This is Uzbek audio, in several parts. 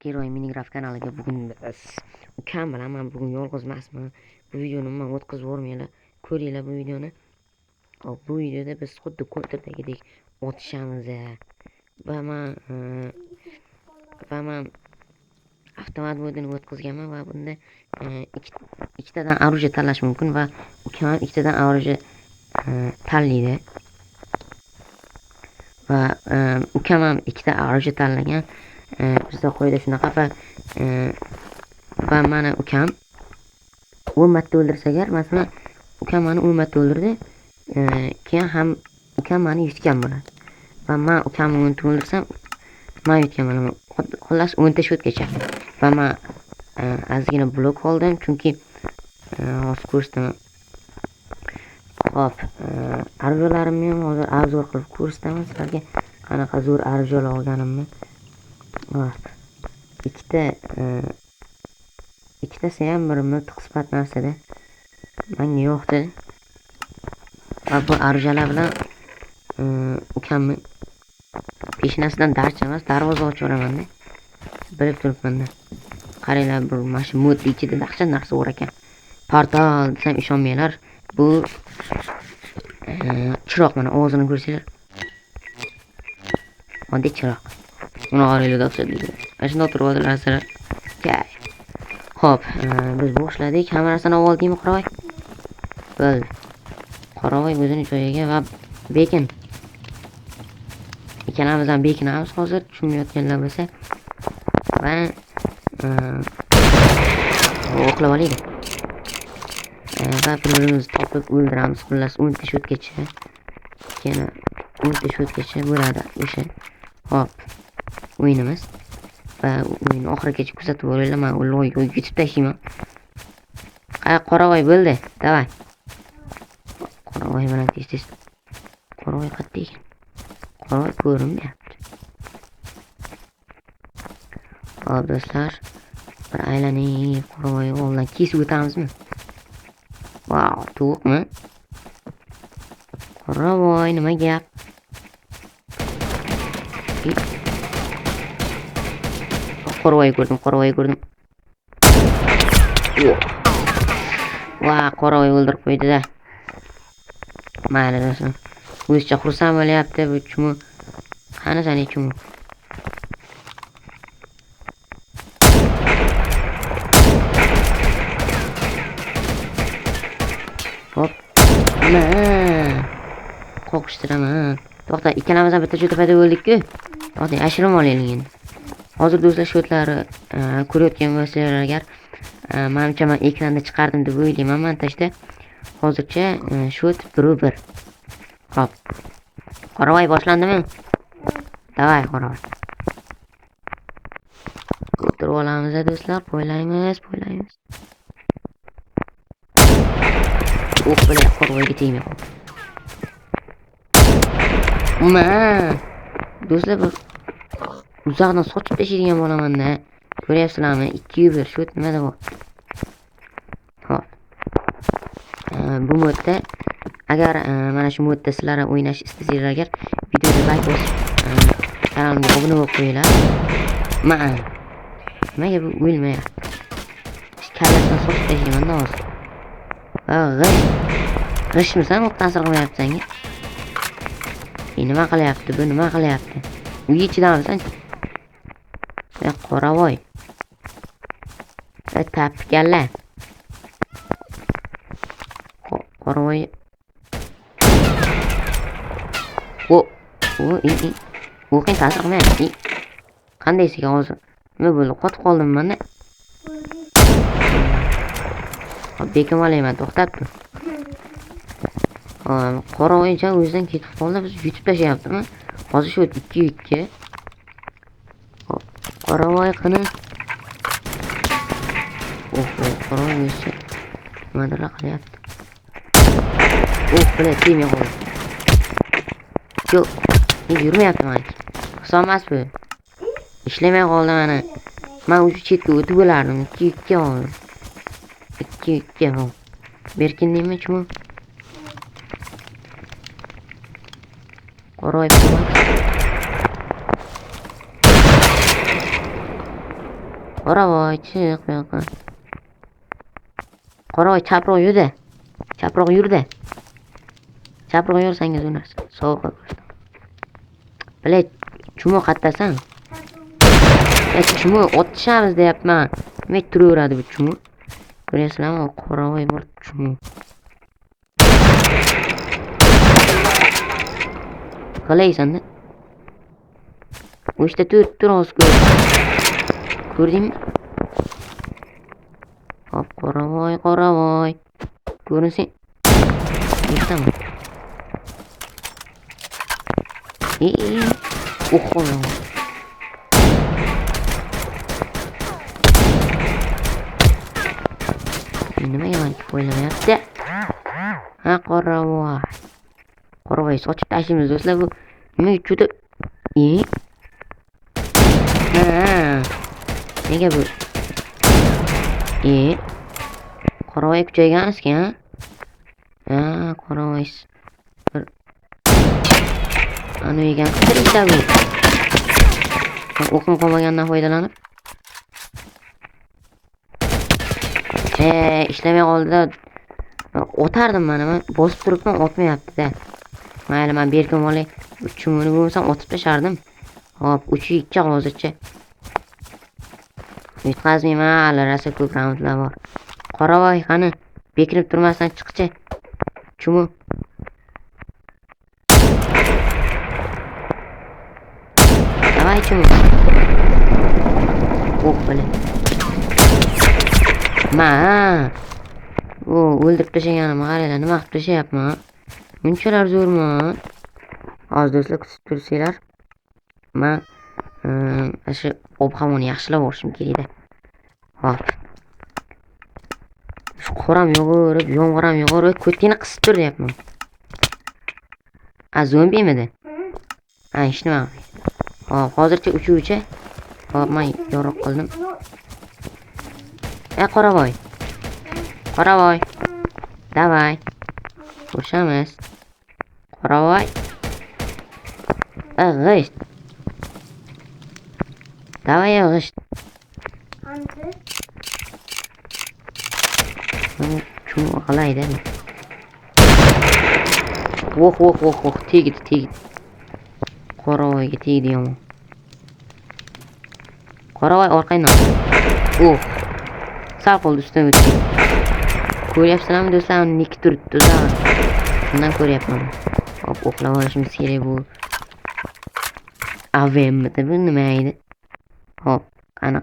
Giroy Minigraf kanaliga bugun biz ukam bilan men bugun yolg'iz emasman. Bu videoni men o'tkazib yubormanglar. Ko'ringlar bu videoni. Hop, bu videoda biz xuddi kontrdagidek otishamiz va men avtomat modini o'tkazganman va bunda ikkitadan оружие tanlash mumkin va ukam ham ikkitadan оружие tanlaydi. Va ukam ham ikkita оружие tanlagan. Bizda qo'yda shunaqa va mana ukam 10 marta o'ldirsa agar, masalan, ukam meni 10 marta o'ldirdi, keyin ham ukam meni yutgan bo'ladi. Va men ukamni 10 ta o'ldirsam, men yutgan bo'laman. Xullas 10 ta shotgacha. Va men ozgina blok oldim, chunki hozir ko'rsataman. Hop, orужиolarimni ham hozir obzor qilib ko'rsataman sizlarga, qanaqa zo'r orужиolar olganimni. Hop, ikkitasi ham bir miltiq sifat narsada menga yo'qdi. Va bu orужиolar bilan ukamni peshanasidan darcha emas, darvoza ochib yuboraman-da. Bilib turibman-da. Qaranglar, bu mana shu mod ichida dahshat narsa bor ekan. Portal desam ishonmanglar. Bu chiroq, mana ovozini ko'rsanglar. Oddiy chiroq. Uni qaranglar, dahshat. Mana shunday turib oldilar. Hop, biz boshladik. Hamma narsani oldingmi, Qoravoy? Bo'ldi. Qoravoy o'zini joyiga va bekin. Ikkalamiz ham bekinamiz hozir, tushunmayotganlar bo'lsa. Va o'qlab olaylik. Va bir-birimizni topib o'ldiramiz. Xullas 10 ta shotgacha. Yana 10 ta shotgacha bo'ladi o'sha. Hop, o'yinimiz. Va o'yinni oxirigacha kuzatib o'ringlar. Men loyga yutib tashlayman. Qoravoy bo'ldi. Davay. Qoravoy bilan tez-tez. Qoravoy qayerda ekan? Qoravoy ko'rinmayapti. Hop do'stlar, bir aylanib Qoravoy oldidan kesib o'tamizmi? Wow, to'qmi? Qoravoy, nima gap? Qoravoy ko'rdim. Va Qoravoy o'ldirib qo'ydi-da. Mayli do'stlar. O'zicha xursand bo'lyapti bu chumu. Qani sani chumu? Hop. Qo'qishtiraman. To'xta, ikkalamiz ham bitta joyda paydo bo'ldik-ku. To'xta, yashirim olaylik endi. Hozir do'stlar shotlari ko'rayotgan bo'lsanglar agar, menimcha men ekranda chiqardim deb o'ylayman montajda. Hozircha shot 1-1. Hop. Qoravoy boshlandimi? Davay, Qoravoy. O'tirib olamiz do'stlar, poylaymiz. O'q bilan Qoravoyga tegmay qoldi. Do'stlar, bir uzoqdan sochib tashlaydigan bo'laman-da. Ko'ryapsizlarmi? 2-1 shot nimada bor? Hop. Bu modda agar mana shu modda sizlar o'ynash istasanglar, agar videoga like bosib, kanalimga obuna bo'lib qo'yinglar. Nimaga bu o'lmayapti? Kallasidan sochib tashlayman-da hozir. G'ishmisan, o'q ta'sir qilmayapti senga. Nima qilyapti bu? Uyga chidamsan. Qoravoy. Tapkalla. Qoravoy. O'qing ta'sir qilmayapti. Qandaysiga hozir? Nima bo'ldi? Qotib qoldim men-da. Bekim olayman, to'xtab tur. Qoravoycha o'zidan ketib qoldi, biz yutib tashlayaptimi? Hozir shu 2-2. Hop, Qoravoy qani. Qoravoy o'zi nimadir qilyapti. Bilan tegmay qoldi. Yo'q, yurmayapti meniki. Hisobmas bu. Ishlamay qoldi mana. Men o'sha chetga o'tib bo'lardim. 2-2 oldim. 2-2 hop. Berkin nima chumi? Qoravoy Qoravoy, chiq bu yoqqa. Qoravoy, chaproq yur-da. Chaproq yur-da. Chaproq yursangiz o'ynarsiz. Sovuqqa ko'rsin. Bilet, chumo qattasan. Chumo otishamiz deyapman. Nima turaveradi bu chumo? Ko'rasizlarmi? Qoravoy bor chumo. Qalaysan-da? Bu işte tur hozir ko'rdingmi? Hop, qoravoy. Ko'rinsin. Yurtami? O'xo'yo. Nimaga meni o'ylamayapti? Ha, qoravoy. Qoravoy sochib tashlaymiz do'stlar bu. Nimaga juda nega bu? Qoravoy kuchaygan-ku, ha? Qoravoy. Ana yegan qilishda bu. O'qim qolmagandan foydalanib. Ishlamay qoldi. O'tardim mana, bosib turibman, otmayapti-da. Mayli, men berkim olay. Chumoni bo'lsam otib tashardim. Hop, 3-2 hozircha. Yutqazmayman, hali rosa ko'p raundlar bor. Qoravoy, qani, bekinib turmasdan chiqchi. Chumo. Davay chumo. O'qbili. O'ldirib tashaganimni qaranglar, nima qilib tashayapman? Bunchalar zo'rman. Hozir do'stlar kutib tursanglar. Men shu ob-havoni yaxshilab olishim kerak-da. Hop. Shu qoram yog'irib, yomg'ir ham yog'irib, ko'tingni qisib tur deyapman. Zombimidi? Hech nima. Hop, hozircha uchuvchi. Hop, men yorib qoldim. Qoravoy. Davay. Ko'rishamiz. Qoravoy. G'isht. Davay g'isht. Chum g'alayda. Voh, tegdi. Qoravoyga tegdi yomon. Qoravoy orqangdan. Sal qoldi ustidan o'tdi. Ko'ryapsizlarmi do'stlar? Nik turibdi o'zim. Shundan ko'ryapman. Hop, o'qlab olishimiz kerak bu. AVM'da bu nima edi? Hop, qani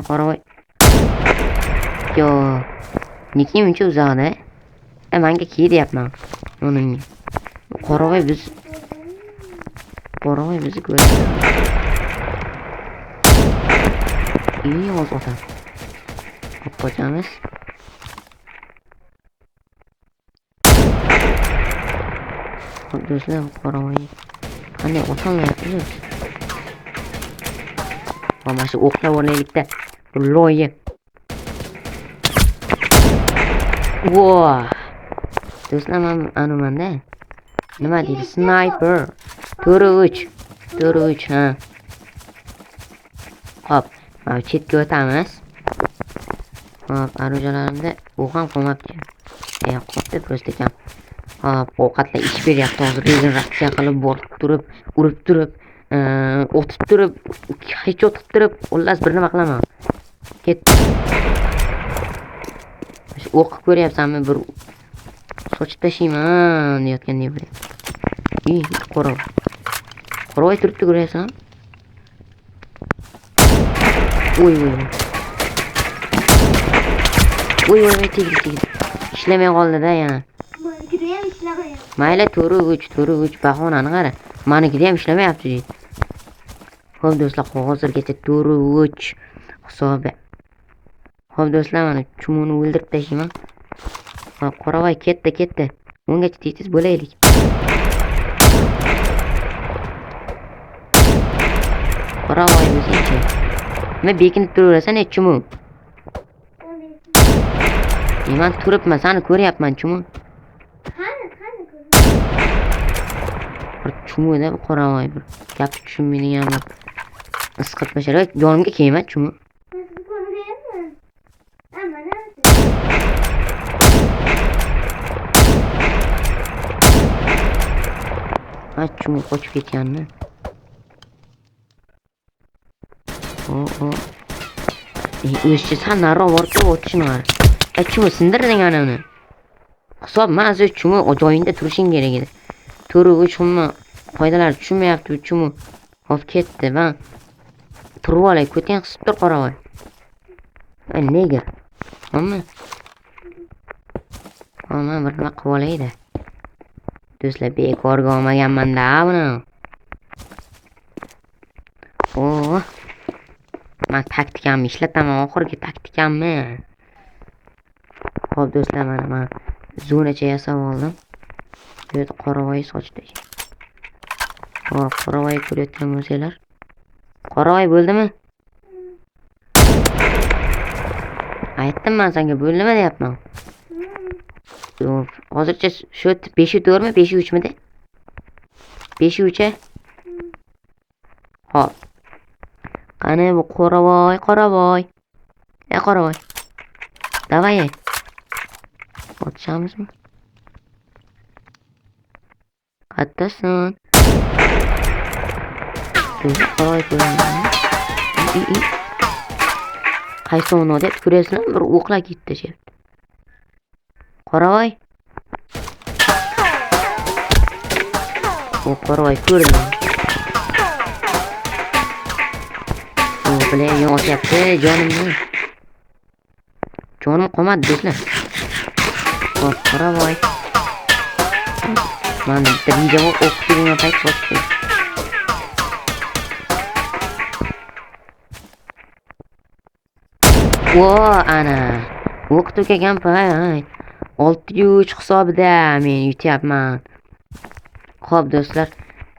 qoravoy. Yo, nikim uncha uzoqda. Menga key deyapman. Uning. Qoravoy bizni ko'ryapti. Hozir otam. Hop, qochamiz. Do'stlar, qoravoy. Qanday o'tolmayapti? Mana shu o'qlab olaylikda. Loyi. Do'stlar, men anumanda. Nima deydi? Sniper. 4-3, ha. Hop, mana chetga o'tamiz. Hop, arujalarimda o'qam qolmabdi. Qopdi prosta kam. Hop, ovqatlar ish beryapti hozir. Rezin reaksiya qilib borib turib, urib turib, o'tib turib, hech o'tib turib, xullas bir nima qilaman. Ketdi. Shu o'qib ko'ryapsanmi? Bir sochib tashlayman deyotgandek bo'lyapti. Qoravoy turibdi, ko'ryapsan? Voy, tegdi. Ishlamay qoldi-da yana. Mayli, 4-3 bahonani qara. Menikida ham ishlamayapti deydi. Xo'p do'stlar, hozirgacha 4-3 hisobi. Xo'p do'stlar, mana chumoni o'ldirib tashlayman. Hop, qoravoy ketdi. Ungacha tez bo'laylik. Qoravoy o'zingchi. Nima bekinib turaverasan, chumo? Men turibman, seni ko'ryapman, chumo. Chumoda qoravoy bir gap tushunmaydigan bir isqirtma sharoit. Yonimga kelma, chumo. Ha, chumi qochib ketganmi? O. O'zchi sal nariroq borib o'tishini qara. Chumi sindirding ana uni. Hisob ma'zi chumi joyingda turishing kerak edi. To'rug'i chumi qoidalar tushunmayapti, chumi olib ketdi. Men turib olay, ko'tang qisib tur qoravoy. Nega? Hamma. Men bir nima qilib olaydi. Do'stlar, bekorga olmaganman-da buni. Men taktikamni ishlataman, oxirgi taktikamni. Xo'p do'stlar, mana men zonacha yasab oldim. Bu yerda qoravoy sochdi. Xo'p, qoravoy ko'rayotgan bo'lsanglar. Qoravoy bo'ldimi? Aytdim men senga bo'ldimi deyapman. Hozircha shu 5-4mi, 5-3mi de? 5-3. Xo'p. Qani bu qoravoy. Qoravoy. Davay. Otishamizmi? Qattasan. Qoravoy ko'raman. Qaysi o'rni deb ko'rasizlar, bir o'qlar ketdi shu. Qoravoy. Qoravoy ko'rdim. Bilan yo'qyapti jonimni. Jonim qolmadi do'stlar. Qoravoy. Men birinchi o'qituvchiga payt sochdim. Ana. O'qituvga gampay. 6-3 hisobida men yutyapman. Xo'p do'stlar.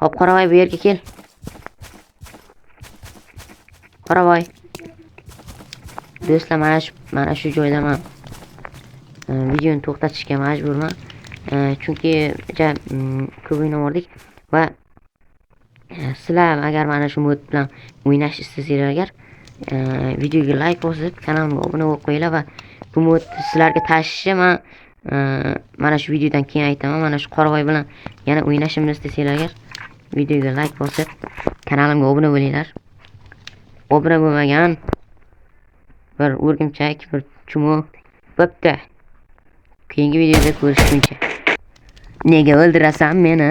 Xo'p qoravoy bu yerga kel. Qoravoy. Do'stlar, mana shu joyda men videoni to'xtatishga majburman. Chunki ko'p o'ynadik va sizlar agar mana shu mod bilan o'ynash istasanglar, agar videoga like bosib, kanalimga obuna bo'lib qo'yinglar va bu mod sizlarga tashishi men mana shu videodan keyin aytaman. Mana shu qoravoy bilan yana o'ynashimni istasanglar, agar videoga like bosib, kanalimga obuna bo'linglar. Obuna bo'lmagan bir o'rgimchak, bir chumo bo'pti. Keyingi videoda ko'rishguncha. Nega o'ldirasan meni?